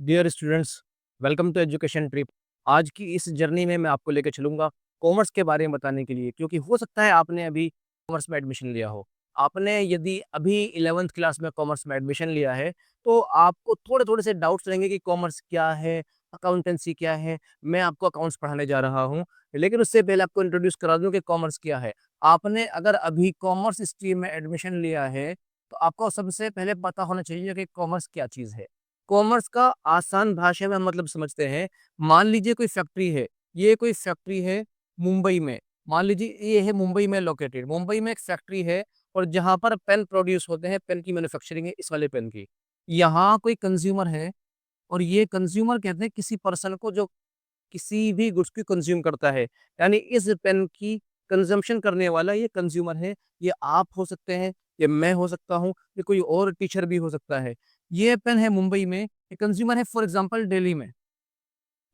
Dear students, welcome to education trip. आज की इस जर्नी में मैं आपको लेके चलूंगा कॉमर्स के बारे में बताने के लिए, क्योंकि हो सकता है आपने अभी कॉमर्स में एडमिशन लिया हो। आपने यदि अभी 11th क्लास में कॉमर्स में एडमिशन लिया है, तो आपको थोड़े थोड़े से डाउट्स रहेंगे कि कॉमर्स क्या है, अकाउंटेंसी क्या है। मैं आपको अकाउंट्स पढ़ाने जा रहा हूँ, लेकिन उससे पहले आपको इंट्रोड्यूस करा दूं कि कॉमर्स क्या है। आपने अगर अभी कॉमर्स स्ट्रीम में एडमिशन लिया है, तो आपको सबसे पहले पता होना चाहिए कि कॉमर्स क्या चीज़ है। कॉमर्स का आसान भाषा में हम मतलब समझते हैं। मान लीजिए कोई फैक्ट्री है, ये कोई फैक्ट्री है मुंबई में। मान लीजिए ये है मुंबई में लोकेटेड, मुंबई में एक फैक्ट्री है और जहाँ पर पेन प्रोड्यूस होते हैं, पेन की मैन्युफैक्चरिंग है, इस वाले पेन की। यहाँ कोई कंज्यूमर है और ये कंज्यूमर कहते हैं किसी पर्सन को जो किसी भी गुड्स को कंज्यूम करता है। यानी इस पेन की कंजम्पशन करने वाला ये कंज्यूमर है। ये आप हो सकते हैं, ये मैं हो सकता हूँ, ये कोई और टीचर भी हो सकता है। ये पेन है मुंबई में, ये कंज्यूमर है फॉर एग्जांपल दिल्ली में।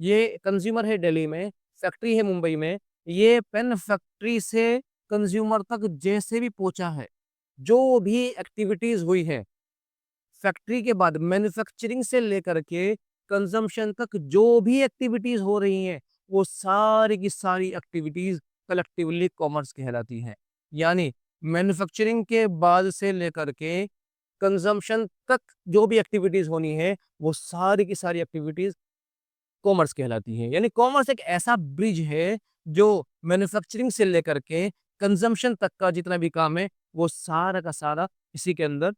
ये कंज्यूमर है दिल्ली में, फैक्ट्री है मुंबई में। ये पेन फैक्ट्री से कंज्यूमर तक जैसे भी पहुंचा है, जो भी एक्टिविटीज हुई है फैक्ट्री के बाद, मैन्युफैक्चरिंग से लेकर के कंजम्पशन तक जो भी एक्टिविटीज हो रही हैं, वो सारी की सारी एक्टिविटीज कलेक्टिवली कॉमर्स कहलाती हैं। यानी मैन्युफैक्चरिंग के बाद से लेकर के कंजम्पशन तक जो भी एक्टिविटीज होनी है, वो सारी की सारी एक्टिविटीज कॉमर्स कहलाती है। यानी कॉमर्स एक ऐसा ब्रिज है जो मैन्युफैक्चरिंग से लेकर के कंजम्पशन तक का जितना भी काम है, वो सारा का सारा इसी के अंदर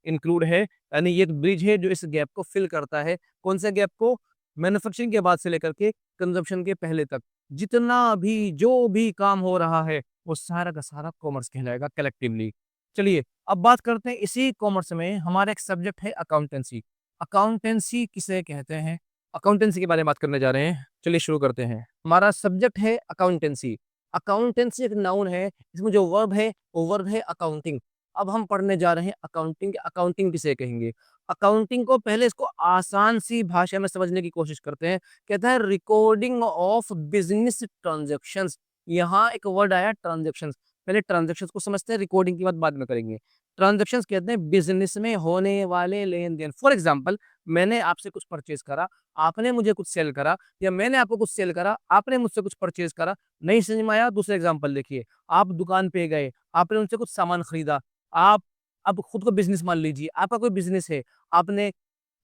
इंक्लूड है। यानी ये एक ब्रिज है जो इस गैप को फिल करता है। कौन से गैप को? मैन्युफैक्चरिंग के बाद से लेकर के कंजम्पशन के पहले तक जितना भी जो भी काम हो रहा है, वो सारा का सारा कॉमर्स कहलाएगा कलेक्टिवली। चलिए अब बात करते हैं, इसी कॉमर्स में हमारा एक सब्जेक्ट है अकाउंटेंसी। अकाउंटेंसी किसे कहते हैं, अकाउंटेंसी के बारे में बात करने जा रहे हैं। चलिए शुरू करते हैं। हमारा सब्जेक्ट है अकाउंटेंसी। अकाउंटेंसी एक नाउन है, इसमें जो वर्ब है वो वर्ब है अकाउंटिंग। अब हम पढ़ने जा रहे हैं अकाउंटिंग। अकाउंटिंग किसे कहेंगे? अकाउंटिंग को पहले इसको आसान सी भाषा में समझने की कोशिश करते हैं। कहता है रिकॉर्डिंग ऑफ बिजनेस ट्रांजैक्शंस। यहाँ एक वर्ड आया ट्रांजैक्शंस। पहले ट्रांजैक्शंस को समझते हैं, रिकॉर्डिंग की बात बाद में करेंगे। ट्रांजैक्शंस कहते हैं बिजनेस में होने वाले लेन देन। फॉर एग्जाम्पल, मैंने आपसे कुछ परचेज करा, आपने मुझे कुछ सेल करा, या मैंने आपको कुछ सेल करा, आपने मुझसे कुछ परचेज करा। नहीं समझ में आया? दूसरा एग्जाम्पल देखिए। आप दुकान पे गए, आपने उनसे कुछ सामान खरीदा। आप अब खुद को बिज़नेस मान लीजिए, आपका कोई बिज़नेस है, आपने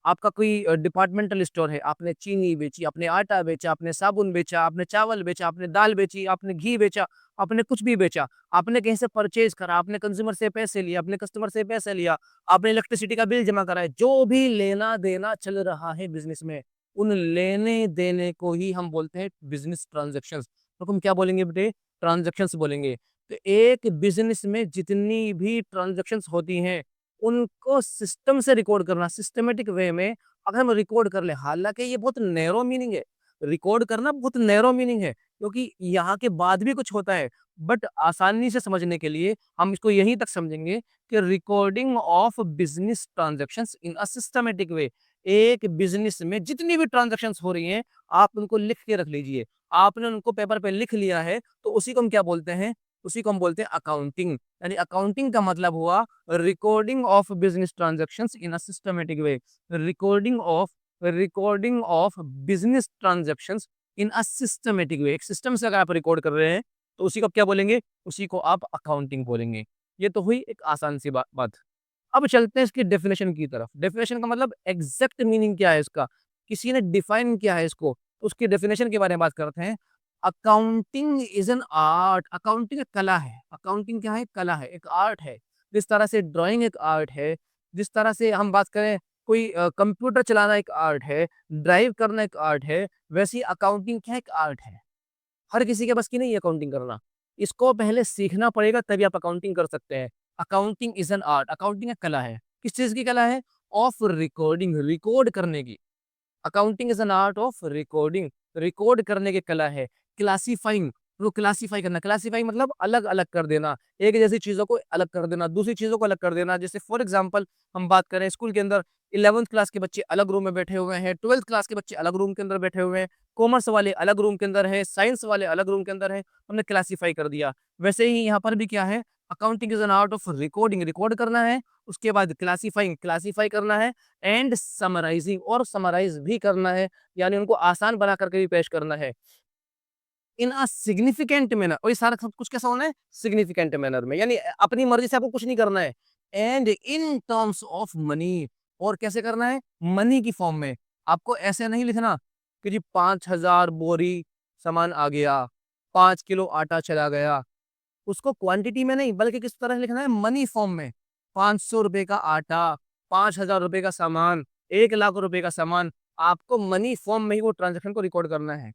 आपका कोई डिपार्टमेंटल स्टोर है, आपने चीनी बेची, आपने आटा बेचा, आपने साबुन बेचा, आपने चावल बेचा, आपने दाल बेची, आपने घी बेचा, आपने कुछ भी बेचा, आपने कहीं से परचेज़ करा, आपने कंज़्यूमर से पैसे लिए, आपने कस्टमर से पैसे लिया, आपने इलेक्ट्रिसिटी का बिल जमा कराया, जो भी लेना-देना चल रहा है बिज़नेस में, उन लेने-देने को ही हम बोलते हैं बिज़नेस ट्रांज़ैक्शंस। तो हम क्या बोलेंगे बेटे? ट्रांज़ैक्शंस बोलेंगे। तो एक बिज़नेस में जितनी भी ट्रांज़ैक्शंस होती हैं, उनको सिस्टम से रिकॉर्ड करना, सिस्टमैटिक वे में अगर हम रिकॉर्ड कर लें, हालाँकि ये बहुत नैरो मीनिंग है, रिकॉर्ड करना बहुत नैरो मीनिंग है, क्योंकि यहाँ के बाद भी कुछ होता है। बट आसानी से समझने के लिए हम इसको यहीं तक समझेंगे कि recording of business transactions in a systematic way. एक बिज़नेस में जितनी भी ट्रांज़ैक्शंस हो रही हैं, आप उनको लिख के रख लीजिए। आपने उनको पेपर पे लिख लिया है, तो उसी को हम क्या बोलते हैं? उसी को हम बोलते हैं अकाउंटिंग। यानी अकाउंटिंग का मतलब हुआ recording of business transactions in a systematic way. Recording of recording of business transactions in a systematic way. एक सिस्टम से अगर आप रिकॉर्ड कर रहे हैं, तो उसी को आप क्या बोलेंगे? उसी को आप अकाउंटिंग बोलेंगे। ये तो हुई एक आसान सी बात। अब चलते हैं इसकी डेफिनेशन की तरफ। डेफिनेशन का मतलब एग्जैक्ट मीनिंग क्या है इसका, किसी ने डिफाइन किया है इसको, तो उसकी डेफिनेशन के बारे में बात करते हैं। Accounting is an art. Accounting एक कला है। अकाउंटिंग क्या है? कला है, एक आर्ट है। जिस तरह से ड्राइंग एक आर्ट है, जिस तरह से हम बात करें कोई कंप्यूटर चलाना एक आर्ट है, ड्राइव करना एक आर्ट है, वैसी अकाउंटिंग क्या एक आर्ट है। हर किसी के बस की नहीं है अकाउंटिंग करना। इसको पहले सीखना पड़ेगा, तभी आप अकाउंटिंग कर सकते हैं। Accounting is an art. Accounting एक कला है। किस चीज़ की कला है? ऑफ रिकॉर्डिंग, रिकॉर्ड करने की। Accounting is an art of recording, record करने की कला है। क्लासिफाइंग, वो क्लासिफाई करना। क्लासिफाई मतलब अलग अलग कर देना, एक जैसी चीजों को अलग कर देना, दूसरी चीजों को अलग कर देना। जैसे फॉर एग्जांपल हम बात करें, स्कूल के अंदर 11th क्लास के बच्चे अलग रूम में बैठे हुए हैं, 12th क्लास के बच्चे अलग रूम के अंदर बैठे हुए हैं, कॉमर्स वाले अलग रूम के अंदर है, साइंस वाले अलग रूम के अंदर है, हमने क्लासिफाई कर दिया। वैसे ही यहाँ पर भी क्या है? Accounting is an art of recording, record करना है उसके बाद क्लासिफाइंग, क्लासिफाई करना है एंड समराइजिंग, और समराइज भी करना है, यानी उनको आसान बना करके भी पेश करना है इन अ सिग्निफिकेंट मैनर। और ये सारा सब कुछ कैसा होना है? सिग्निफिकेंट मैनर में, यानी अपनी मर्जी से आपको कुछ नहीं करना है। And in terms of money, और कैसे करना है? मनी की फॉर्म में। आपको ऐसे नहीं लिखना कि जी 5000 बोरी सामान आ गया, 5 किलो आटा चला गया। उसको क्वांटिटी में नहीं, बल्कि किस तरह लिखना है? मनी फॉर्म में। 500 रुपए का आटा, 5000 रुपए का सामान, 1 लाख रुपए का सामान, आपको मनी फॉर्म में ही वो ट्रांजेक्शन को रिकॉर्ड करना है।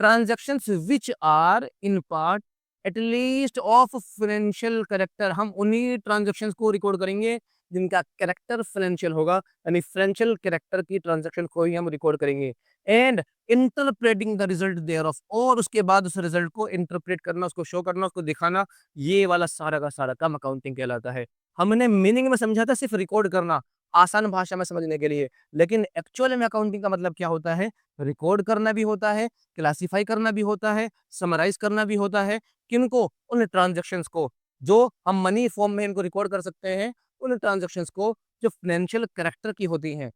Transactions which are in part at least of financial character, हम उन्हीं ट्रांजैक्शंस को रिकॉर्ड करेंगे जिनका कैरेक्टर फाइनेंशियल होगा, यानी फाइनेंशियल कैरेक्टर की ट्रांजैक्शन को ही हम रिकॉर्ड करेंगे। And interpreting the result thereof, और उसके बाद उस रिजल्ट को इंटरप्रेट करना, उसको शो करना, उसको दिखाना, ये वाला सारा का सारा काम अकाउंटिंग कहलाता है। हमने मीनिंग में समझा था सिर्फ रिकॉर्ड करना, आसान भाषा में समझने के लिए, लेकिन एक्चुअल में अकाउंटिंग का मतलब क्या होता है? रिकॉर्ड करना भी होता है, क्लासिफाई करना भी होता है, समराइज करना भी होता है। किनको? उन ट्रांजैक्शंस को जो हम मनी फॉर्म में इनको रिकॉर्ड कर सकते हैं, उन ट्रांजैक्शंस को जो फाइनेंशियल कैरेक्टर की होती हैं।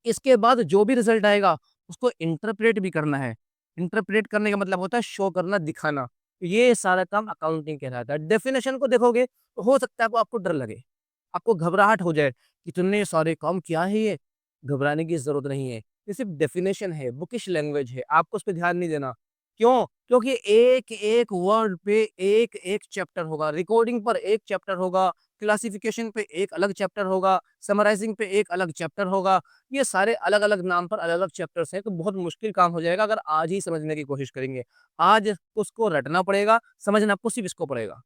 इसके बाद जो भी रिजल्ट आएगा उसको इंटरप्रेट भी करना है। इंटरप्रेट करने का मतलब होता है शो करना, दिखाना। ये सारा काम अकाउंटिंग कहलाता है। डेफिनेशन को देखोगे तो हो सकता है आपको डर लगे, आपको घबराहट हो जाए, इतने सारे काम क्या है ये? घबराने की ज़रूरत नहीं है। ये सिर्फ़ डेफ़िनेशन है, बुकिश लैंग्वेज है, आपको उस पे ध्यान नहीं देना। क्यों? क्योंकि एक-एक वर्ड पे एक-एक चैप्टर होगा, रिकॉर्डिंग पर 1 चैप्टर होगा, क्लासिफ़िकेशन पे एक अलग चैप्टर होगा, समराइज़िंग पे एक अलग चैप्टर होगा। ये सारे अलग-अलग नाम पर अलग-अलग चैप्टर्स हैं, तो बहुत मुश्किल काम हो जाएगा अगर आज ही समझने की कोशिश करेंगे। आज उसको रटना पड़ेगा, समझना आपको सिर्फ़ इसको पड़ेगा।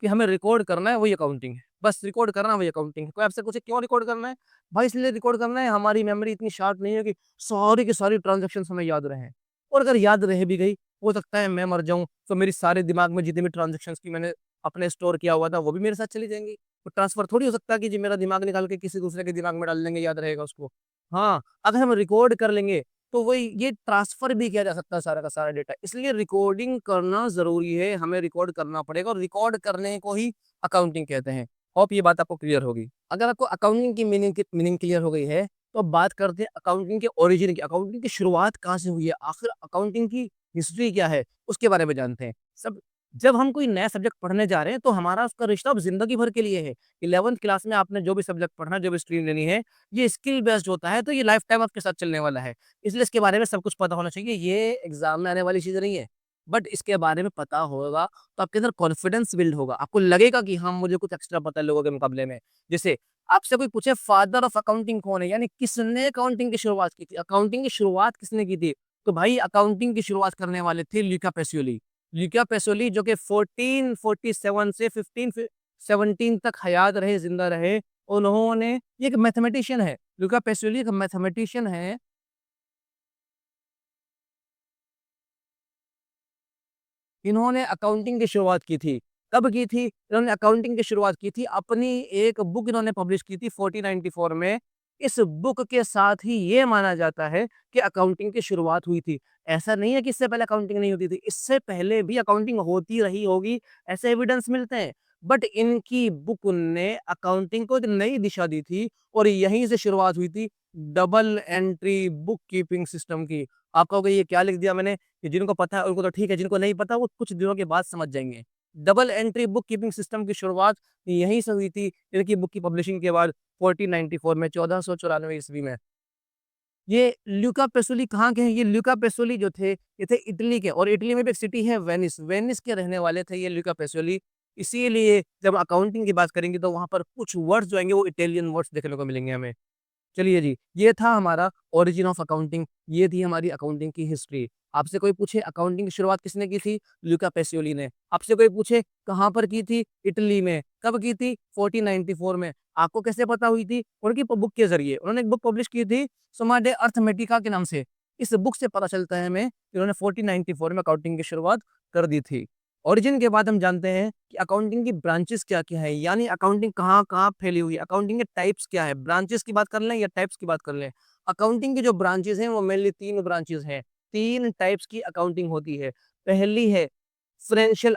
कि हमें रिकॉर्ड करना है वही अकाउंटिंग है। बस रिकॉर्ड करना वही अकाउंटिंग है। कोई आपसे पूछे क्यों रिकॉर्ड करना है? भाई इसलिए रिकॉर्ड करना है, हमारी मेमोरी इतनी शार्प नहीं है कि सारी की सारी ट्रांज़ैक्शंस हमें याद रहें। और अगर याद रह भी गई, हो सकता है मैं मर जाऊँ, तो मेरी सारे दिमाग में जितनी भी ट्रांज़ैक्शंस की मैंने अपने स्टोर किया हुआ था, वो भी मेरे साथ चली जाएँगी। तो ट्रांसफ़र थोड़ी हो सकता है कि जी मेरा दिमाग निकाल के किसी दूसरे के दिमाग में डाल देंगे, याद रहेगा उसको। हाँ, अगर हम रिकॉर्ड कर लेंगे, तो वही ये ट्रांसफ़र भी किया जा सकता है सारा का सारा डेटा। इसलिए रिकॉर्डिंग करना ज़रूरी है, हमें रिकॉर्ड करना पड़ेगा, और रिकॉर्ड करने को ही अकाउंटिंग कहते हैं। होप ये बात आपको क्लियर होगी। अगर आपको अकाउंटिंग की मीनिंग क्लियर हो गई है, तो अब बात करते हैं अकाउंटिंग के ओरिजिन की। अकाउंटिंग की शुरुआत कहाँ से हुई है? आखिर अकाउंटिंग की हिस्ट्री क्या है? उसके बारे में जानते हैं। सब जब हम कोई नया सब्जेक्ट पढ़ने जा रहे हैं, तो हमारा उसका रिश्ता अब ज़िंदगी भर के लिए है। 11th क्लास में आपने जो भी सब्जेक्ट पढ़ना है, जो भी स्ट्रीम लेनी है, ये स्किल बेस्ड होता है, तो ये लाइफ टाइम आपके साथ चलने वाला है। इसलिए इसके बारे में सब कुछ पता होना चाहिए। ये एग्ज़ाम में आने वाली चीज़ नहीं है। बट इसके बारे में पता होगा तो आपके अंदर कॉन्फिडेंस बिल्ड होगा। आपको लगेगा कि हाँ, मुझे कुछ एक्स्ट्रा पता है लोगों के मुकाबले में। जैसे आपसे कोई पूछे फादर ऑफ अकाउंटिंग कौन है? यानी किसने अकाउंटिंग की शुरुआत की थी? अकाउंटिंग की शुरुआत किसने की थी? तो भाई अकाउंटिंग की शुरुआत करने वाले थे ल्यूका पैसिओली। ल्यूका पैसिओली जो कि 1447 से 1517 तक हयात रहे, ज़िंदा रहे। उन्होंने, ये एक मैथमेटिशियन है। ल्यूका पैसिओली एक मैथमेटिशियन है। इन्होंने अकाउंटिंग की शुरुआत की थी। कब की थी? इन्होंने अकाउंटिंग की शुरुआत की थी, अपनी एक बुक इन्होंने पब्लिश की थी 1494 में। इस बुक के साथ ही ये माना जाता है कि अकाउंटिंग की शुरुआत हुई थी। ऐसा नहीं है कि इससे पहले अकाउंटिंग नहीं होती थी, इससे पहले भी अकाउंटिंग होती रही होगी, ऐसे एविडेंस मिलते हैं। बट इनकी बुक ने अकाउंटिंग को एक नई दिशा दी थी, और यहीं से शुरुआत हुई थी double entry book keeping system की। आप कहोगे ये क्या लिख दिया मैंने? कि जिनको पता है उनको तो ठीक है, जिनको नहीं पता वो कुछ दिनों के बाद समझ जाएँगे। Double entry book keeping system की शुरुआत यहीं से हुई थी, इनकी बुक की पब्लिशिंग के बाद 1494 में, 1494 ईस्वी में। ये ल्यूका पेसोली कहाँ के हैं? ये ल्यूका पेसोली जो थे, ये थे इटली के, और इटली में भी एक सिटी है वेनिस, वेनिस के रहने वाले थे ये ल्यूका पेसोली। इसीलिए जब अकाउंटिंग की बात करेंगे तो वहाँ पर कुछ वर्ड्स जो आएँगे वो इटालियन वर्ड्स देखने को मिलेंगे हमें। चलिए जी, ये था हमारा ओरिजिन ऑफ अकाउंटिंग, ये थी हमारी अकाउंटिंग की हिस्ट्री। आपसे कोई पूछे अकाउंटिंग की शुरुआत किसने की थी? ल्यूका पैसिओली ने। आपसे कोई पूछे कहाँ पर की थी? इटली में। कब की थी? 1494 में। आपको कैसे पता हुई थी? उनकी बुक के ज़रिए। उन्होंने एक बुक पब्लिश की थी, सुमा डे अर्थमेटिका के नाम से। इस बुक से पता चलता है हमें कि उन्होंने 1494 में अकाउंटिंग की शुरुआत कर दी थी। ओरिजिन के बाद हम जानते हैं कि अकाउंटिंग की ब्रांचेस क्या-क्या है, यानी अकाउंटिंग कहाँ-कहाँ फैली हुई है, अकाउंटिंग के टाइप्स क्या है, ब्रांचेस की बात कर लें या टाइप्स की बात कर लें। अकाउंटिंग की जो ब्रांचेस हैं वो मेनली 3 ब्रांचेस हैं, 3 टाइप्स की अकाउंटिंग होती है। पहली है फाइनेंशियल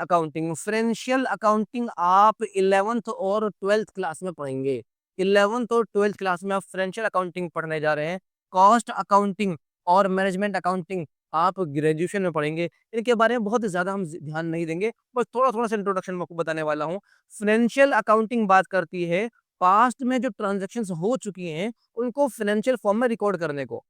अकाउंटिंग आप 11th और 12th क्लास में पढ़ेंगे। 11th और 12th क्लास में आप फाइनेंशियल अकाउंटिंग पढ़ने जा रहे हैं। कॉस्ट अकाउंटिंग और मैनेजमेंट अकाउंटिंग आप ग्रेजुएशन में पढ़ेंगे। इनके बारे में बहुत ज़्यादा हम ध्यान नहीं देंगे, बस थोड़ा-थोड़ा सा इंट्रोडक्शन मैं आपको बताने वाला हूँ। फाइनेंशियल अकाउंटिंग बात करती है पास्ट में जो ट्रांज़ैक्शंस हो चुकी हैं, उनको फाइनेंशियल फॉर्म में रिकॉर्ड करने को।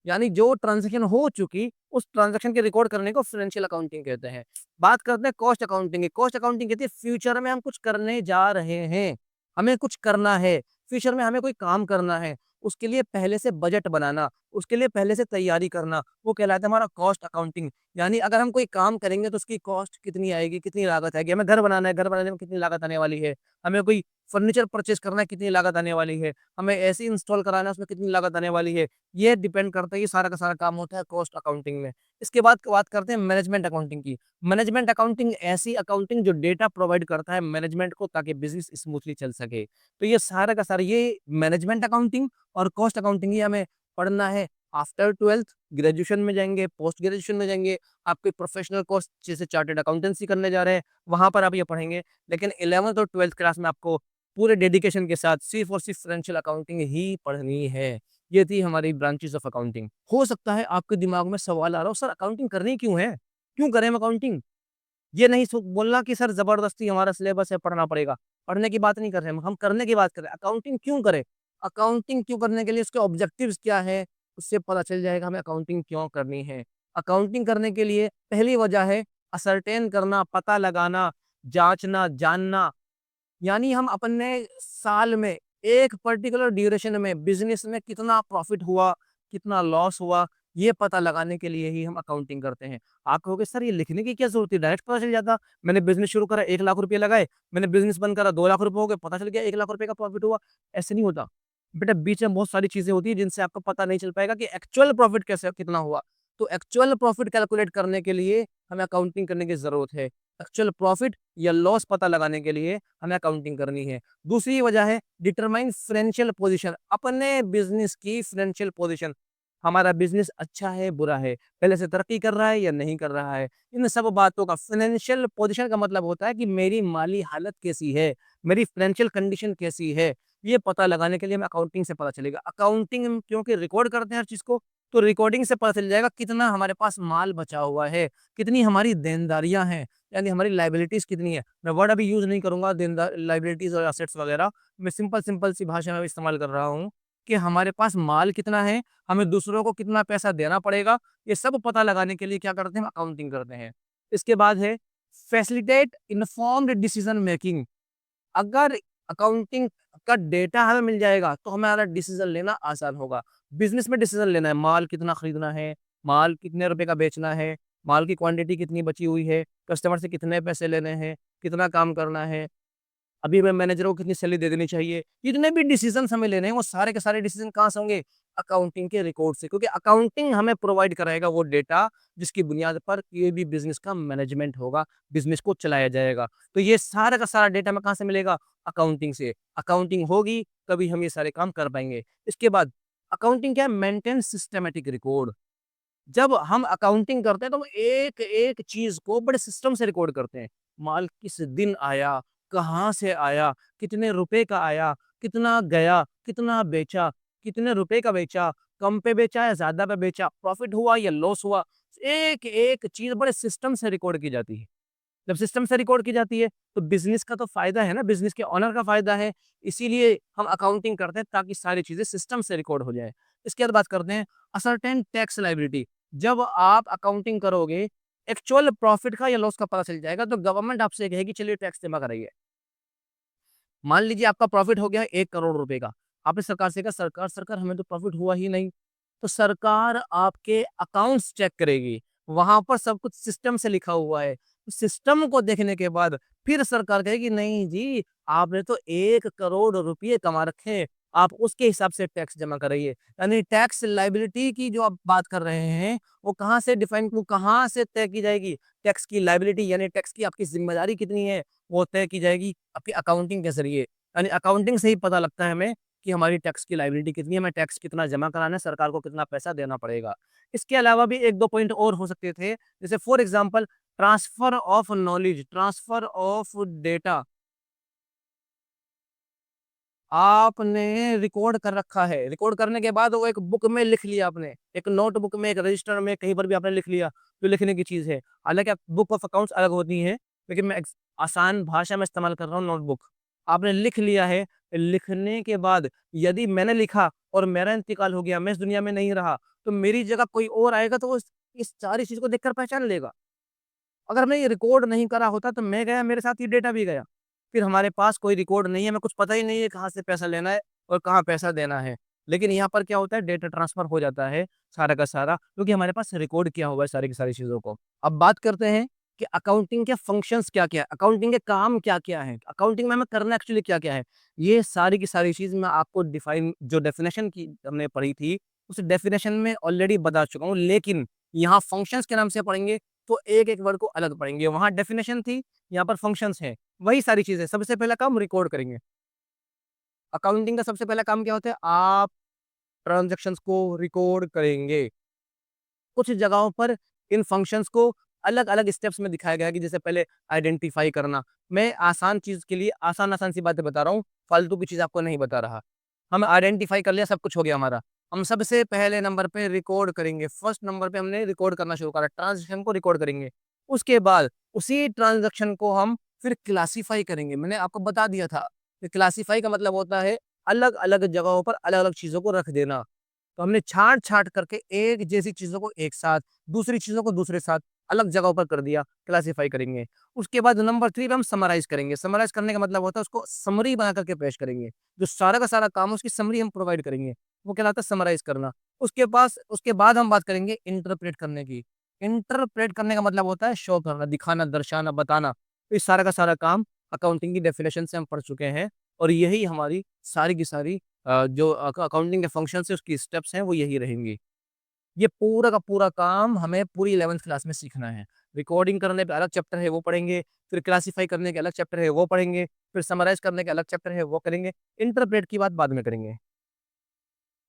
यानी जो ट्रांज़ैक्शन हो चुकी, उस ट्रांज़ैक्शन के रिकॉर्ड करने को फाइनेंशियल अकाउंटिंग कहते हैं। बात करते हैं कॉस्ट अकाउंटिंग की। कॉस्ट अकाउंटिंग कहती है फ्यूचर में हम कुछ करने जा रहे हैं, हमें कुछ करना है, फ्यूचर में हमें कोई काम करना है, उसके लिए पहले से बजट बनाना, उसके लिए पहले से तैयारी करना, वो कहलाता है हमारा कॉस्ट अकाउंटिंग। यानी अगर हम कोई काम करेंगे तो उसकी कॉस्ट कितनी आएगी, कितनी लागत आएगी, हमें घर बनाना है, घर बनाने में कितनी लागत आने वाली है, हमें कोई फर्नीचर परचेज़ करना है, कितनी लागत आने वाली है, हमें एसी इंस्टॉल कराना है, उसमें कितनी लागत आने वाली है। ये डिपेंड करता है, ये सारा का सारा काम होता है कॉस्ट अकाउंटिंग में। इसके बाद बात करते हैं मैनेजमेंट अकाउंटिंग की। मैनेजमेंट अकाउंटिंग ऐसी अकाउंटिंग जो डेटा प्रोवाइड करता है मैनेजमेंट को ताकि बिज़नेस स्मूथली चल सके। तो ये सारा का सारा ये मैनेजमेंट अकाउंटिंग और कॉस्ट अकाउंटिंग ये हमें पढ़ना है आफ्टर 12th ग्रेजुएशन में जाएँगे, पोस्ट ग्रेजुएशन में जाएँगे, आप कोई प्रोफेशनल कोर्स जैसे चार्टर्ड अकाउंटेंसी करने जा रहे हैं, वहाँ पर आप ये पढ़ेंगे। लेकिन 11th और 12th क्लास में आपको पूरे डेडिकेशन के साथ सिर्फ़ और सिर्फ़ फाइनेंशियल अकाउंटिंग ही पढ़नी है। ये थी हमारी ब्रांचेज़ ऑफ अकाउंटिंग। हो सकता है आपके दिमाग में सवाल आ रहा हो, सर अकाउंटिंग करनी क्यों है? क्यों करें हम अकाउंटिंग? ये नहीं बोलना कि सर ज़बरदस्ती हमारा सिलेबस है पढ़ना पड़ेगा। पढ़ने की बात नहीं कर रहे हम करने की बात कर रहे हैं। अकाउंटिंग क्यों करें? अकाउंटिंग क्यों करने के लिए उसके ऑब्जेक्टिव्स क्या है? उससे पता चल जाएगा हमें अकाउंटिंग क्यों करनी है। अकाउंटिंग करने के लिए पहली वजह है असर्टेन करना, पता लगाना, जाँचना, जानना यानी हम अपने साल में एक पर्टिकुलर ड्यूरेशन में बिज़नेस में कितना प्रॉफ़िट हुआ, कितना लॉस हुआ, ये पता लगाने के लिए ही हम अकाउंटिंग करते हैं। आप कहोगे सर ये लिखने की क्या ज़रूरत है? डायरेक्ट पता चल जाता। मैंने बिज़नेस शुरू करा 1 लाख रुपए लगाए, मैंने बिज़नेस बंद करा 2 लाख रुपए हो गए, पता चल गया 1 लाख रुपए का प्रॉफ़िट हुआ। ऐसे नहीं होता। बेटा बीच में बहुत सारी चीज़ें होती हैं जिनसे आपको पता नहीं चल पाएगा कि एक्चुअल प्रॉफ़िट कैसे कितना हुआ। तो एक्चुअल प्रॉफ़िट कैलकुलेट करने के लिए हमें अकाउंटिंग करने की ज़रूरत है। एक्चुअल प्रॉफ़िट या लॉस पता लगाने के लिए हमें अकाउंटिंग करनी है। दूसरी वजह है डिटरमाइन फाइनेंशियल पोज़ीशन अपने बिज़नेस की फाइनेंशियल पोज़ीशन। हमारा बिज़नेस अच्छा है, बुरा है, पहले से तरक्की कर रहा है या नहीं कर रहा है। इन सब बातों का फाइनेंशियल पोज़ीशन का मतलब होता है कि मेरी माली हालत कैसी है, मेरी फाइनेंशियल कंडीशन कैसी है, ये पता लगाने के लिए हमें अकाउंटिंग से पता चलेगा। अकाउंटिंग हम क्योंकि रिकॉर्ड करते हैं हर चीज़ को, तो रिकॉर्डिंग से पता चल जाएगा कितना हमारे पास माल बचा हुआ है, कितनी हमारी देनदारियाँ हैं, यानी हमारी लायबिलिटीज़ कितनी है। मैं वर्ड अभी यूज़ नहीं करूँगा देनदार लायबिलिटीज़ और एसेट्स वगैरह। मैं सिंपल सी भाषा में इस्तेमाल कर रहा हूँ कि हमारे पास माल कितना है, हमें दूसरों को कितना पैसा देना पड़ेगा, ये सब पता लगाने के लिए क्या करते हैं, हम अकाउंटिंग करते हैं। इसके बाद है फैसिलिटेट इन्फॉर्म्ड डिसीज़न मेकिंग। अगर अकाउंटिंग का डेटा हमें मिल जाएगा, तो हमारा डिसीज़न लेना आसान होगा। बिज़नेस में डिसीज़न लेना है, माल कितना खरीदना है, माल कितने रुपए का बेचना है, माल की क्वांटिटी कितनी बची हुई है, कस्टमर से कितने पैसे लेने हैं, कितना काम करना है, अभी मैं मैनेजर को कितनी सैलरी दे देनी चाहिए। जितने भी डिसीज़न्स हमें लेने हैं, वो सारे के सारे डिसीज़न कहाँ से होंगे? अकाउंटिंग के रिकॉर्ड से, क्योंकि अकाउंटिंग हमें प्रोवाइड कराएगा वो डेटा, जिसकी बुनियाद पर ये भी बिज़नेस का मैनेजमेंट होगा, बिज़नेस को चलाया जाएगा। तो ये सारा का सारा डेटा हमें कहाँ से मिलेगा? अकाउंटिंग से। अकाउंटिंग होगी, तभी हम ये सारे काम कर पाएँगे। इसके बाद अकाउंटिंग क्या है? Maintain systematic record. जब हम अकाउंटिंग करते हैं तो हम एक-एक चीज़ को बड़े सिस्टम से रिकॉर्ड करते हैं। माल किस दिन आया, कहाँ से आया, कितने रुपए का आया, कितना गया, कितना बेचा, कितने रुपए का बेचा, कम पे बेचा या ज़्यादा पे बेचा, प्रॉफ़िट हुआ या लॉस हुआ। एक-एक चीज़ बड़े सिस्टम से रिकॉर्ड की जाती है। जब सिस्टम से रिकॉर्ड की जाती है, तो बिज़नेस का तो फ़ायदा है ना, बिज़नेस के ओनर का फ़ायदा है। इसीलिए हम अकाउंटिंग करते हैं ताकि सारी चीज़ें सिस्टम से रिकॉर्ड हो जाएँ। इसके बाद बात करते हैं असर्टेन टैक्स लायबिलिटी। जब आप अकाउंटिंग करोगे, एक्चुअल प्रॉफ़िट का या लॉस का पता चल जाएगा, तो गवर्नमेंट आपसे कहेगी चलिए टैक्स जमा कराइए। मान लीजिए आपका प्रॉफ़िट हो गया 1 करोड़ रुपए का। आपने सरकार से कहा सरकार हमें तो प्रॉफ़िट हुआ ही नहीं। तो सरकार आपके अकाउंट्स चेक करेगी। वहाँ पर सब कुछ सिस्टम से लिखा हुआ है। सिस्टम को देखने के बाद फिर सरकार कहेगी नहीं जी, आपने तो 1 करोड़ रुपए कमा रखे हैं, आप उसके हिसाब से टैक्स जमा कराइए। यानी टैक्स लायबिलिटी की जो आप बात कर रहे हैं, वो कहाँ से तय की जाएगी? टैक्स की लायबिलिटी यानी टैक्स की आपकी ज़िम्मेदारी कितनी है, वो तय की जाएगी आपकी अकाउंटिंग के ज़रिए। यानी अकाउंटिंग से ही पता लगता है हमें कि हमारी टैक्स की लायबिलिटी कितनी है, हमें टैक्स कितना जमा कराना है, सरकार को कितना पैसा देना पड़ेगा। इसके अलावा भी 1-2 पॉइंट और हो सकते थे, जैसे for example transfer of knowledge, transfer of data आपने रिकॉर्ड कर रखा है। रिकॉर्ड करने के बाद वो एक बुक में लिख लिया आपने, एक नोटबुक में, एक रजिस्टर में, कहीं पर भी आपने लिख लिया, जो लिखने की चीज़ है। हालाँकि बुक ऑफ अकाउंट्स अलग होती है, लेकिन मैं आसान भाषा में इस्तेमाल कर रहा हूँ नोटबुक। आपने लिख लिया है, लिखने के बाद यदि मैंने लिखा और मेरा इंतकाल हो गया, मैं इस दुनिया में नहीं रहा, तो मेरी जगह कोई और आएगा तो वो इस सारी चीज़ को देखकर पहचान लेगा। अगर हमने ये रिकॉर्ड नहीं करा होता तो मैं गया, मेरे साथ ये डेटा भी गया। फिर हमारे पास कोई रिकॉर्ड नहीं है, हमें कुछ पता ही नहीं है कहाँ से पैसा लेना है और कहाँ पैसा देना है। लेकिन यहाँ पर क्या होता है, डेटा ट्रांसफ़र हो जाता है सारा का सारा, क्योंकि हमारे पास रिकॉर्ड किया हुआ है सारी की सारी चीज़ों को। अब बात करते हैं कि अकाउंटिंग के फंक्शंस क्या-क्या है, अकाउंटिंग के काम क्या-क्या हैं, अकाउंटिंग में हमें करना एक्चुअली क्या-क्या है। ये सारी की सारी चीज़ मैं आपको डिफाइन जो डेफिनिशन की हमने पढ़ी थी, उस डेफिनिशन में ऑलरेडी बता चुका हूँ, लेकिन यहाँ फंक्शंस के नाम से पढ़ेंगे तो एक-एक वर्ड को अलग पढ़ेंगे। वहाँ डेफिनिशन थी, यहाँ पर फंक्शंस हैं। वही सारी चीज़ें, सबसे पहला काम रिकॉर्ड करेंगे। अकाउंटिंग का सबसे पहला काम क्या होता है? आप ट्रांज़ैक्शंस को रिकॉर्ड करेंगे। कुछ जगहों पर इन फंक्शंस को अलग-अलग स्टेप्स में दिखाया गया है कि जैसे पहले आइडेंटिफ़ाई करना। मैं आसान चीज़ के लिए आसान-आसान सी बातें बता रहा हूँ, फालतू की चीज़ आपको नहीं बता रहा। हम आइडेंटिफ़ाई कर लिया, सब कुछ हो गया हमारा। हम सबसे पहले नंबर पे रिकॉर्ड करेंगे। फर्स्ट नंबर पे हमने रिकॉर्ड करना शुरू करा, ट्रांज़ैक्शन को रिकॉर्ड करेंगे। उसके बाद उसी ट्रांज़ैक्शन को हम फिर क्लासिफ़ाई करेंगे। मैंने आपको बता दिया था कि क्लासिफ़ाई का मतलब होता है अलग-अलग जगहों पर अलग-अलग चीज़ों को रख देना। तो हमने छाँट-छाँट करके एक जैसी चीज़ों को एक साथ, दूसरी चीज़ों को दूसरे साथ, अलग जगहों पर कर दिया, क्लासिफ़ाई करेंगे। उसके बाद नंबर 3 पे हम समराइज़ करेंगे। समराइज़ करने का मतलब होता है उसको समरी बना कर के पेश करेंगे। जो सारा का सारा काम है उसकी समरी हम प्रोवाइड करेंगे। वो कहलाता है समराइज़ करना। उसके बाद हम बात करेंगे इंटरप्रेट करने की। इंटरप्रेट करने का मतलब होता है शो करना, दिखाना, दर्शाना, बताना। तो इस सारा का सारा काम अकाउंटिंग की डेफ़िनेशन से हम पढ़ चुके हैं और यही हमारी सारी की सारी जो अकाउंटिंग के फंक्शन्स है उसकी स्टेप्स हैं वो यही रहेंगी। ये पूरा का पूरा काम हमें पूरी 11th क्लास में सीखना है। रिकॉर्डिंग करने पे अलग चैप्टर है वो पढ़ेंगे, फिर क्लासिफाई करने के अलग चैप्टर है वो पढ़ेंगे, फिर समराइज़ करने के अलग चैप्टर है वो करेंगे, इंटरप्रेट की बात बाद में करेंगे।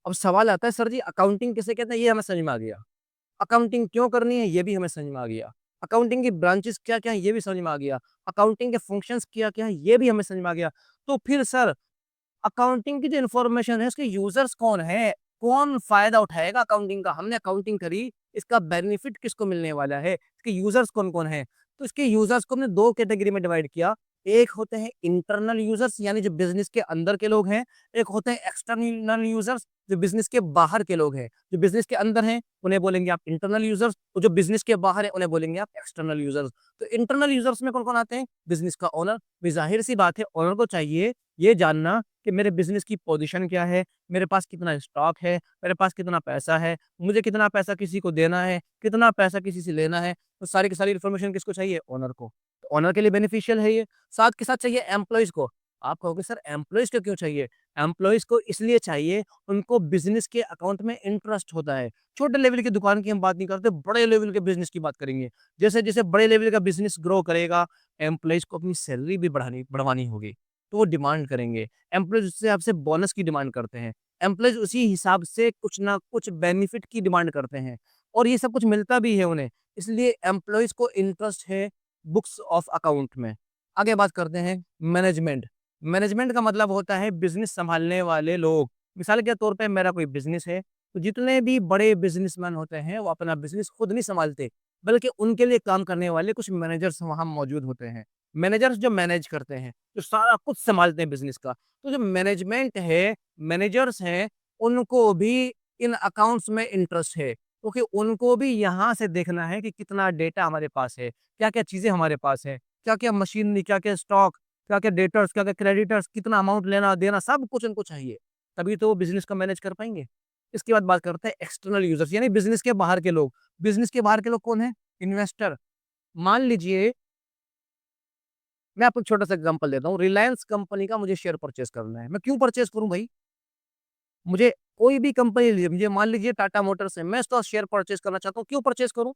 अब सवाल आता है सर जी अकाउंटिंग किसे कहते हैं ये हमें समझ में आ गया। अकाउंटिंग क्यों करनी है ये भी हमें समझ में आ गया। अकाउंटिंग की ब्रांचेज़ क्या-क्या हैं ये भी समझ में आ गया। अकाउंटिंग के फंक्शंस क्या-क्या हैं ये भी हमें समझ में आ गया। तो फिर सर अकाउंटिंग की जो इन्फॉर्मेशन है उसके यूज़र्स कौन है? कौन फ़ायदा उठाएगा अकाउंटिंग का? हमने अकाउंटिंग करी, इसका बेनिफिट किसको मिलने वाला है? इसके यूज़र्स कौन-कौन हैं? तो इसके यूज़र्स को हमने 2 कैटेगरी में डिवाइड किया। एक होते हैं इंटरनल यूज़र्स यानी जो बिज़नेस के अंदर के लोग हैं, एक होते हैं एक्सटर्नल यूज़र्स जो बिज़नेस के बाहर के लोग हैं। जो बिज़नेस के अंदर हैं, उन्हें बोलेंगे आप इंटरनल यूज़र्स और जो बिज़नेस के बाहर हैं, उन्हें बोलेंगे आप एक्सटर्नल यूज़र्स। तो इंटरनल यूज़र्स में कौन-कौन आते हैं? बिज़नेस का ओनर, भी ज़ाहिर-सी बात है ओनर को चाहिए ये जानना कि मेरे बिज़नेस की पोज़ीशन क्या है, मेरे पास कितना स्टॉक है, मेरे पास कितना पैसा है, मुझे कितना पैसा किसी को देना है, कितना पैसा किसी से लेना है, तो सारी की सारी इन्फॉर्मेशन किसको चाहिए? ओनर को। तो ओनर के लिए बेनिफिशियल है ये। साथ के साथ चाहिए एम्प्लॉइज़ को। आप कहोगे सर एम्प्लॉइज़ को क्यों चाहिए? एम्प्लॉइज़ को इसलिए चाहिए उनको बिज़नेस के अकाउंट में इंटरेस्ट होता है। छोटे लेवल की दुकान की हम बात नहीं करते, बड़े लेवल के बिज़नेस की बात करेंगे। जैसे-जैसे बड़े लेवल का बिज़नेस ग्रो करेगा, एम्प्लॉइज़ को अपनी सैलरी भी बढ़वानी होगी, तो वो डिमांड करेंगे। एम्प्लॉइज़ उससे आपसे बोनस की डिमांड करते हैं। एम्प्लॉइज़ उसी हिसाब से कुछ ना कुछ बेनिफिट की डिमांड करते हैं और ये सब कुछ मिलता भी है उन्हें। इसलिए एम्प्लॉइज़ को इंटरेस्ट है बुक्स ऑफ अकाउंट में। आगे बात करते हैं मैनेजमेंट। मैनेजमेंट का मतलब होता है बिज़नेस सँभालने वाले लोग। मिसाल के तौर पे मेरा कोई बिज़नेस है, तो जितने भी बड़े बिज़नेसमैन होते हैं, वो अपना बिज़नेस खुद नहीं सँभालते, बल्कि उनके लिए काम करने वाले कुछ मैनेजर्स वहाँ मौजूद होते हैं। मैनेजर्स जो मैनेज करते हैं, जो सारा कुछ सँभालते हैं बिज़नेस का। तो जो मैनेजमेंट है, मैनेजर्स हैं, उनको भी इन अकाउंट्स में इंटरेस्ट है, क्योंकि उनको भी यहाँ से देखना है कि कितना डेटा हमारे पास है, क्या-क्या चीज़ें हमारे पास हैं, क्या-क्या मशीनरी, क्या-क्या स्टॉक, क्या-क्या डेटर्स, क्या-क्या क्रेडिटर्स, कितना अमाउंट लेना-देना, सब कुछ उनको चाहिए। तभी तो वो बिज़नेस को मैनेज कर पाएँगे। इसके बाद बात करते हैं एक्सटर्नल यूज़र्स यानी बिज़नेस के बाहर के लोग। बिज़नेस के बाहर के लोग कौन हैं? इन्वेस्टर। मान लीजिए मैं आपको एक छोटा-सा एग्ज़ाम्पल देता हूँ। रिलायंस कंपनी का मुझे शेयर परचेज़ करना है। मैं क्यों परचेज़ करूँ भई? मुझे कोई भी कंपनी लीजिए, मुझे मान लीजिए टाटा मोटर्स है, मैं इसका शेयर परचेज़ करना चाहता हूँ। क्यों परचेज़ करूँ?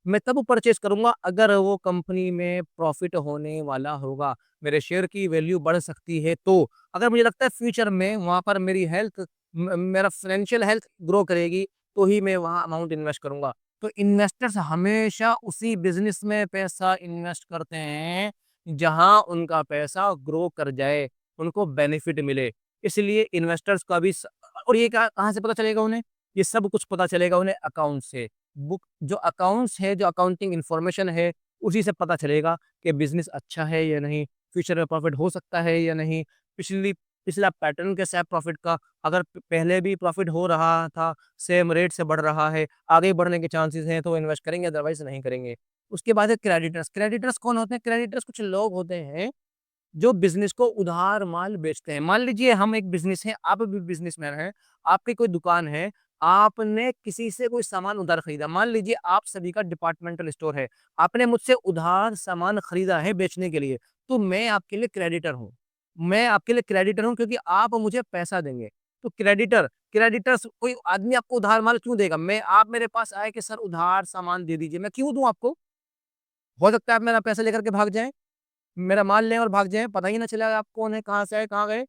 मैं तब परचेज़ करूँगा अगर वो कंपनी में प्रॉफ़िट होने वाला होगा, मेरे शेयर की वैल्यू बढ़ सकती है तो। अगर मुझे लगता है फ्यूचर में वहाँ पर मेरी हेल्थ मेरा फाइनेंशियल हेल्थ ग्रो करेगी, तो ही मैं वहाँ अमाउंट इन्वेस्ट करूँगा। तो इन्वेस्टर्स हमेशा उसी बिज़नेस में पैसा इन्वेस्ट करते हैं, जहाँ उनका पैसा ग्रो कर जाए, उनको बेनिफिट मिले। इसलिए इन्वेस्टर्स का भी और ये कहाँ से पता चलेगा उन्हें? ये सब कुछ पता चलेगा उन्हें अकाउंट से। बुक जो अकाउंट्स है, जो अकाउंटिंग इन्फॉर्मेशन है, उसी से पता चलेगा कि बिज़नेस अच्छा है या नहीं, फ्यूचर में प्रॉफ़िट हो सकता है या नहीं, पिछली पिछला पैटर्न कैसा है प्रॉफ़िट का, अगर पहले भी प्रॉफ़िट हो रहा था, सेम रेट से बढ़ रहा है, आगे बढ़ने के चांसेस हैं, तो इन्वेस्ट करेंगे, अदरवाइज़ नहीं करेंगे। उसके बाद है क्रेडिटर्स। क्रेडिटर्स कौन होते हैं? क्रेडिटर्स कुछ लोग होते हैं, जो बिज़नेस को उधार माल बेचते हैं। मान लीजिए हम एक बिज़नेस है, आप भी बिज़नेसमैन हैं, आपकी कोई दुकान है, आपने किसी से कोई सामान उधार खरीदा। मान लीजिए आप सभी का डिपार्टमेंटल स्टोर है, आपने मुझसे उधार सामान खरीदा है बेचने के लिए, तो मैं आपके लिए क्रेडिटर हूँ। मैं आपके लिए क्रेडिटर हूँ क्योंकि आप मुझे पैसा देंगे। तो क्रेडिटर्स कोई आदमी आपको उधार माल क्यों देगा? आप मेरे पास आए कि सर उधार सामान दे दीजिए, मैं क्यों दूँ आपको? हो सकता है आप मेरा पैसा लेकर के भाग जाएँ, मेरा माल लें और भाग जाएँ, पता ही ना चला आप कौन है, कहाँ से आए, कहाँ गए।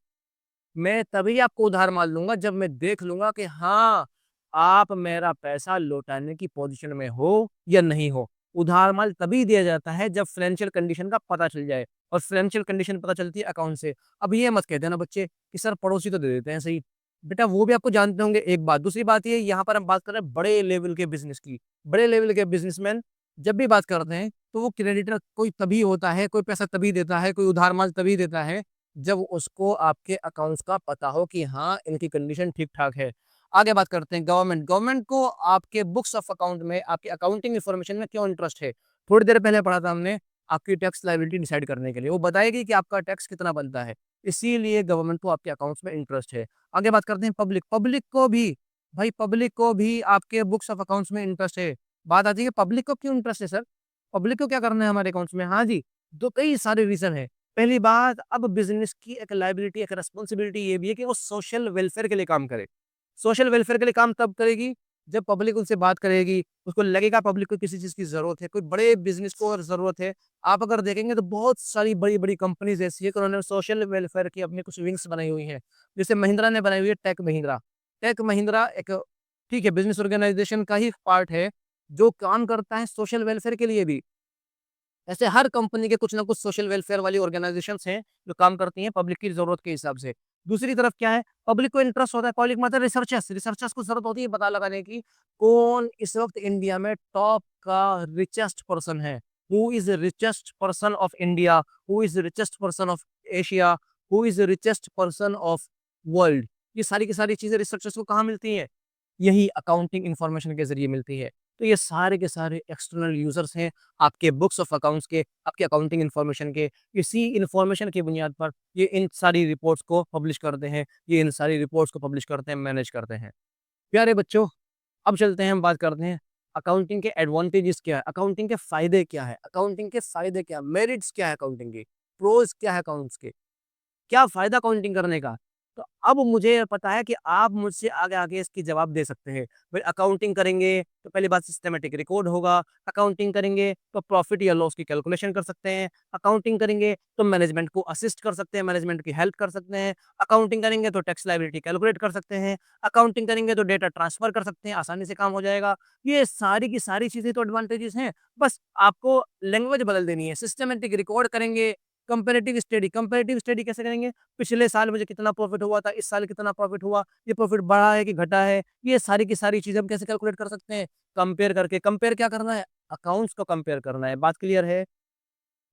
मैं तभी आपको उधार माल लूँगा जब मैं देख लूँगा कि हाँ, आप मेरा पैसा लौटाने की पोज़ीशन में हो या नहीं हो। उधार माल तभी दिया जाता है जब फ़ाइनेंशियल कंडीशन का पता चल जाए और फ़ाइनेंशियल कंडीशन पता चलती है अकाउंट से। अब ये मत कह देना बच्चे कि सर पड़ोसी तो दे देते हैं सही। बेटा वो भी आपको जानते होंगे एक बात। दूसरी बात ये यहाँ पर हम बात कर रहे हैं बड़े लेवल के बिज़नेस की। बड़े लेवल के बिज़नेसमैन जब भी बात करते हैं तो वो क्रेडिटर कोई तभी होता है, कोई पैसा तभी देता है, कोई उधार माल तभी देता है जब उसको आपके अकाउंट्स का पता हो कि हाँ, इनकी कंडीशन ठीक-ठाक है। आगे बात करते हैं गवर्नमेंट। गवर्नमेंट को आपके बुक्स ऑफ अकाउंट में, आपकी अकाउंटिंग इन्फॉर्मेशन में क्यों इंटरेस्ट है? थोड़ी देर पहले पढ़ा था हमने, आपकी टैक्स लायबिलिटी डिसाइड करने के लिए। वो बताएगी कि आपका टैक्स कितना बनता है। इसीलिए गवर्नमेंट को आपके अकाउंट्स में इंटरेस्ट है। आगे बात करते हैं पब्लिक। पब्लिक को भी आपके बुक्स ऑफ अकाउंट्स में इंटरेस्ट है। बात आती है कि पब्लिक को क्यों इंटरेस्ट है सर? पब्लिक को क्या करना है हमारे अकाउंट्स में? हाँ जी, तो कई सारे रीज़न हैं। पहली बात, अब बिज़नेस की एक लायबिलिटी, एक रिस्पॉन्सिबिलिटी ये भी है कि वो सोशल वेलफेयर के लिए काम करे। सोशल वेलफेयर के लिए काम तब करेगी, जब पब्लिक उनसे बात करेगी, उसको लगेगा पब्लिक को किसी चीज़ की ज़रूरत है, कोई बड़े बिज़नेस को अगर ज़रूरत है। आप अगर देखेंगे तो बहुत सारी बड़ी-बड़ी कंपनीज़ ऐसी है कि उन्होंने सोशल वेलफेयर की अपनी कुछ विंग्स बनाई हुई हैं। जैसे महिंद्रा ने बनाई हुई है टेक महिंद्रा। टेक महिंद्रा एक ठीक है, बिज़नेस ऑर्गेनाइज़ेशन का ही पार्ट है, जो काम करता है सोशल वेलफेयर के लिए भी। ऐसे हर कंपनी के कुछ ना कुछ सोशल वेलफेयर वाली ऑर्गेनाइजेशंस हैं, जो काम करती हैं पब्लिक की ज़रूरत के हिसाब से। दूसरी तरफ क्या है, पब्लिक को इंटरेस्ट होता है, पब्लिक मतलब रिसर्चर्स को ज़रूरत होती है पता लगाने की, कौन इस वक़्त इंडिया में टॉप का रिचेस्ट पर्सन है। Who is the richest person of India, who is the richest person of Asia, who is the richest person of world. ये सारी की सारी चीज़ें रिसर्चर्स को कहाँ मिलती हैं? यही अकाउंटिंग इन्फॉर्मेशन के ज़रिए मिलती है। तो ये सारे के सारे एक्सटर्नल यूज़र्स हैं, आपके बुक्स ऑफ अकाउंट्स के, आपके अकाउंटिंग इन्फॉर्मेशन के। इसी इन्फॉर्मेशन की बुनियाद पर ये इन सारी रिपोर्ट्स को पब्लिश करते हैं, ये इन सारी रिपोर्ट्स को पब्लिश करते हैं, मैनेज करते हैं। प्यारे बच्चों, अब चलते हैं, हम बात करते हैं अकाउंटिंग के एडवांटेजेस क्या है, अकाउंटिंग के फ़ायदे क्या है, अकाउंटिंग के फ़ायदे क्या, मेरिट्स क्या है अकाउंटिंग के, प्रोज़ क्या है अकाउंट्स के। क्या फ़ायदा काउंटिंग करने का? तो अब मुझे पता है कि आप मुझसे आगे-आगे इसकी जवाब दे सकते हैं। भाई अकाउंटिंग करेंगे तो पहली बात सिस्टमैटिक रिकॉर्ड होगा, अकाउंटिंग करेंगे तो प्रॉफ़िट या लॉस की कैलकुलेशन कर सकते हैं, अकाउंटिंग करेंगे तो मैनेजमेंट को असिस्ट कर सकते हैं, मैनेजमेंट की हेल्प कर सकते हैं, अकाउंटिंग करेंगे तो टैक्स लायबिलिटी कैलकुलेट कर सकते हैं, अकाउंटिंग करेंगे तो डेटा ट्रांसफ़र कर सकते हैं, आसानी से काम हो जाएगा। ये सारी की सारी चीज़ें तो एडवांटेजेस हैं, बस आपको लैंग्वेज बदल देनी है। सिस्टमैटिक रिकॉर्ड करेंगे, कंपैरेटिव स्टडी कैसे करेंगे? पिछले साल मुझे कितना प्रॉफ़िट हुआ था, इस साल कितना प्रॉफ़िट हुआ, ये प्रॉफ़िट बढ़ा है कि घटा है, ये सारी की सारी चीज़ें हम कैसे कैलकुलेट कर सकते हैं? कंपेयर करके। कंपेयर क्या करना है? अकाउंट्स को कंपेयर करना है। बात क्लियर है?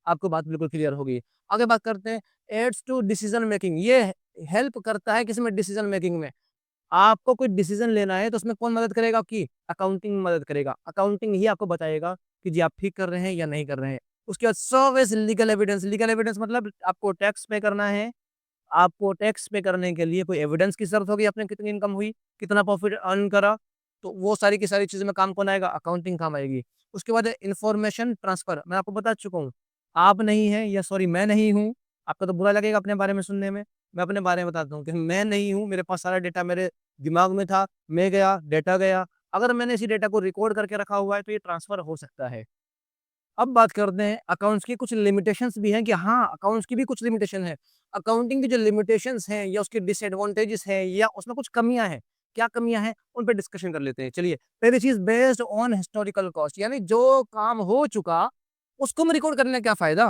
आपको बात बिल्कुल क्लियर होगी। आगे बात करते हैं, एड्स टू डिसीज़न मेकिंग। ये हेल्प करता है किसमें? डिसीज़न मेकिंग में। आपको कोई डिसीज़न लेना है तो उसमें कौन मदद करेगा आपकी? अकाउंटिंग मदद करेगा। अकाउंटिंग ही आपको बताएगा कि जी आप ठीक कर रहे हैं या नहीं कर रहे हैं। उसके बाद सर्विस लीगल एविडेंस मतलब आपको टैक्स पे करना है, आपको टैक्स पे करने के लिए कोई एविडेंस की ज़रूरत होगी, आपने कितनी इनकम हुई, कितना प्रॉफ़िट अर्न करा, तो वो सारी की सारी चीज़ें में काम कौन आएगा? अकाउंटिंग काम आएगी। उसके बाद इन्फॉर्मेशन ट्रांसफ़र, मैं आपको बता चुका हूँ। आप नहीं हैं या सॉरी मैं नहीं हूँ, आपको तो बुरा लगेगा अपने बारे में सुनने में। मैं अपने बारे में बताता हूँ कि मैं नहीं हूँ, मेरे पास सारा डेटा मेरे दिमाग में था, मैं गया, डेटा गया। अगर मैंने इसी डेटा को रिकॉर्ड करके रखा हुआ है, तो ये ट्रांसफ़र हो सकता है। अब बात करते हैं अकाउंट्स की कुछ लिमिटेशंस भी हैं कि हाँ, अकाउंट्स की भी कुछ लिमिटेशन है। अकाउंटिंग की जो लिमिटेशंस हैं या उसके डिसएडवांटेजेस हैं या उसमें कुछ कमियाँ हैं, क्या कमियाँ हैं, उन पे डिस्कशन कर लेते हैं। चलिए, पहली cheese based on historical cost यानी जो काम हो चुका, उसको में रिकॉर्ड करने का क्या फ़ायदा?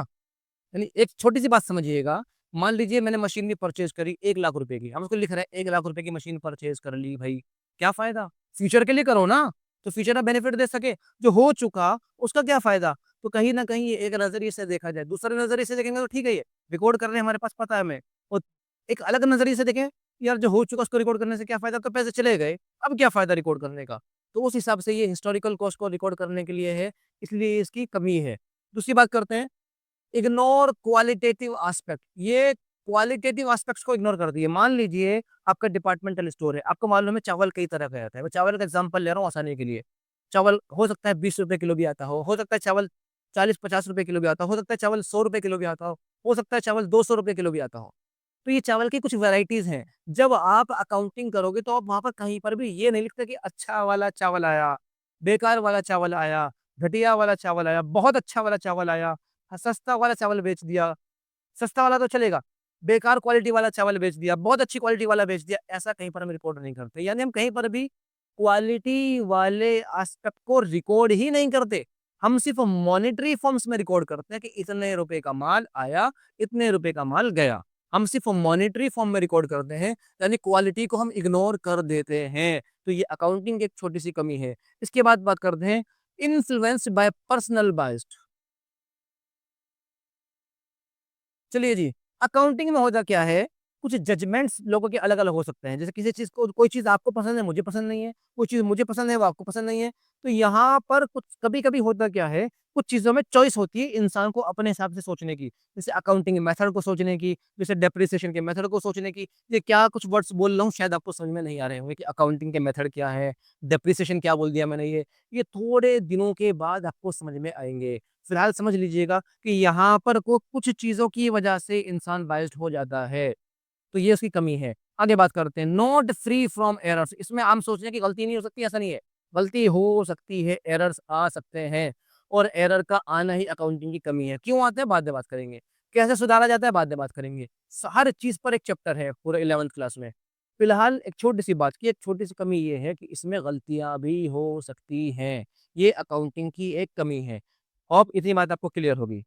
यानी एक छोटी-सी बात समझिएगा, मान लीजिए मैंने मशीनरी परचेज़ करी ₹1,00,000 की, हम उसको लिख रहे हैं ₹1,00,000 की मशीन परचेज़ कर ली भई, क्या फ़ायदा? फ्यूचर के लिए करो ना, तो फ्यूचर में बेनिफिट दे सके। जो हो चुका, उसका क्या फ़ायदा? तो कहीं न कहीं ये एक नज़रिए से देखा जाए, दूसरे नज़रिए से देखेंगे तो ठीक है ये, रिकॉर्ड कर रहे हैं हमारे पास पता है हमें। और एक अलग नज़रिए से देखें, यार जो हो चुका उसको रिकॉर्ड करने से क्या फ़ायदा? अब तो पैसे चले गए, अब क्या फ़ायदा रिकॉर्ड करने का? तो उस हिसाब से ये हिस्टोरिकल कॉस्ट को रिकॉर्ड करने के लिए है, इसलिए इसकी कमी है। दूसरी बात करते हैं इग्नोर क्वालिटेटिव एस्पेक्ट ये क्वालिटेटिव एस्पेक्ट्स को इग्नोर कर दिए। मान लीजिए आपका डिपार्टमेंटल स्टोर है, आपको मालूम है चावल कई तरह का आता है। मैं चावल का एग्ज़ाम्पल ले रहा हूँ आसानी के लिए। चावल हो सकता है ₹20 किलो भी आता हो सकता है चावल ₹40-50 किलो भी आता हो सकता है चावल ₹100 किलो भी आता हो सकता है चावल ₹200 किलो भी आता हो। तो ये चावल की कुछ वैराइटीज़ हैं। जब आप अकाउंटिंग करोगे तो आप वहाँ पर कहीं पर भी ये नहीं लिखते कि अच्छा वाला चावल आया, बेकार वाला चावल आया, घटिया वाला चावल आया, बहुत अच्छा वाला चावल आया, सस्ता वाला चावल बेच दिया। सस्ता वाला तो चलेगा, बेकार क्वालिटी वाला चावल बेच दिया, बहुत अच्छी क्वालिटी वाला बेच दिया, ऐसा कहीं पर हम रिकॉर्ड नहीं करते। यानी हम कहीं पर भी क्वालिटी वाले एस्पेक्ट को रिकॉर्ड ही नहीं करते। हम सिर्फ़ मॉनेटरी फॉर्म्स में रिकॉर्ड करते हैं कि इतने रुपए का माल आया, इतने रुपए का माल गया। हम सिर्फ़ मॉनेटरी फॉर्म में रिकॉर्ड करते हैं, यानी क्वालिटी को हम इग्नोर कर देते हैं। तो ये अकाउंटिंग की एक छोटी-सी कमी है। इसके बाद बात करते हैं इन्फ्लुएंस्ड बाय पर्सनल बायस्ड चलिए जी, अकाउंटिंग में होता क्या है, कुछ जजमेंट्स लोगों के अलग-अलग हो सकते हैं। जैसे किसी चीज़ को कोई चीज़ आपको पसंद है, मुझे पसंद नहीं है, कोई चीज़ मुझे पसंद है, वो आपको पसंद नहीं है। तो यहाँ पर कुछ कभी-कभी होता क्या है, कुछ चीज़ों में चॉइस होती है इंसान को अपने हिसाब से सोचने की। जैसे अकाउंटिंग मेथड को सोचने की, जैसे डेप्रिसिएशन के मेथड को सोचने की। ये क्या कुछ वर्ड्स बोल रहा हूँ शायद आपको समझ में नहीं आ रहे होंगे कि अकाउंटिंग के मेथड क्या है, डेप्रिसिएशन क्या बोल दिया मैंने ये थोड़े दिनों के बाद आपको समझ में आएँगे। फिलहाल समझ लीजिएगा कि यहाँ पर को कुछ चीज़ों की वजह से इंसान बायस्ड हो जाता है, तो ये उसकी कमी है। आगे बात करते हैं, नॉट फ्री फ्रॉम एरर्स इसमें हम सोच रहे हैं कि गलती नहीं हो सकती, ऐसा नहीं है। गलती हो सकती है, एरर्स आ सकते हैं और एरर का आना ही अकाउंटिंग की कमी है। क्यों आते हैं? बाद में बात करेंगे। कैसे सुधारा जाता है? बाद में बात करेंगे। हर चीज़ पर एक चैप्टर है पूरे 11th क्लास में। फिलहाल एक छोटी-सी बात की एक छोटी-सी कमी ये है कि इसमें गलतियाँ भी हो सकती हैं। ये अकाउंटिंग की एक कमी है। होप इतनी बात आपको क्लियर होगी।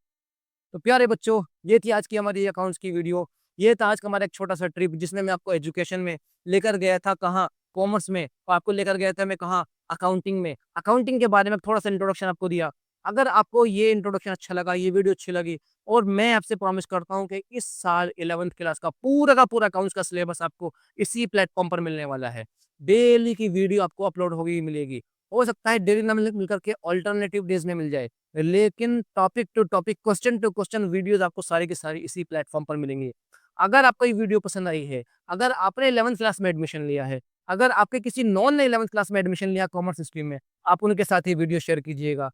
तो प्यारे बच्चों, ये थी आज की हमारी अकाउंट्स की वीडियो। ये था आज का हमारा एक छोटा-सा ट्रिप जिसमें मैं आपको एजुकेशन में लेकर गया था कहाँ? कॉमर्स में और आपको लेकर गया था मैं कहाँ? अकाउंटिंग में। अकाउंटिंग के बारे में थोड़ा-सा इंट्रोडक्शन आपको दिया। अगर आपको ये इंट्रोडक्शन अच्छा लगा, ये वीडियो अच्छी लगी और मैं आपसे प्रॉमिस करता हूँ कि इस साल 11th क्लास का पूरा अकाउंट्स का सिलेबस आपको इसी प्लेटफ़ॉर्म पर मिलने वाला है। डेली की वीडियो आपको अपलोड होगी ही मिलेगी। हो सकता है डेली ना मिल कर के अल्टरनेटिव डेज़ में मिल जाए। लेकिन topic to topic, question to question videos आपको सारी की सारी इसी प्लेटफ़ॉर्म पर मिलेंगी। अगर आपको ये वीडियो पसंद आई है, अगर आपने 11th क्लास में एडमिशन लिया है, अगर आपके किसी नॉन ने 11th क्लास में एडमिशन लिया कॉमर्स स्ट्रीम में, आप उनके साथ ये वीडियो शेयर कीजिएगा।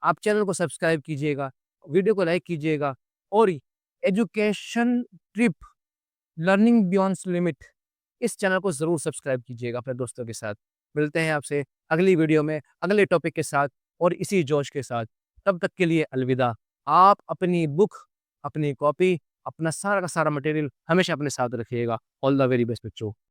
आप चैनल को सब्सक्राइब कीजिएगा, वीडियो को लाइक कीजिएगा और एजुकेशन ट्रिप लर्निंग बियॉन्ड्स लिमिट इस चैनल को ज़रूर सब्सक्राइब कीजिएगा अपने दोस्तों के साथ। मिलते हैं आपसे अगली वीडियो में, अगले टॉपिक के साथ और इसी जोश के साथ। तब तक के लिए अलविदा। आप अपनी बुक, अपनी कॉपी, अपना सारा का सारा मटेरियल हमेशा अपने साथ रखिएगा। ऑल द वेरी बेस्ट बच्चों।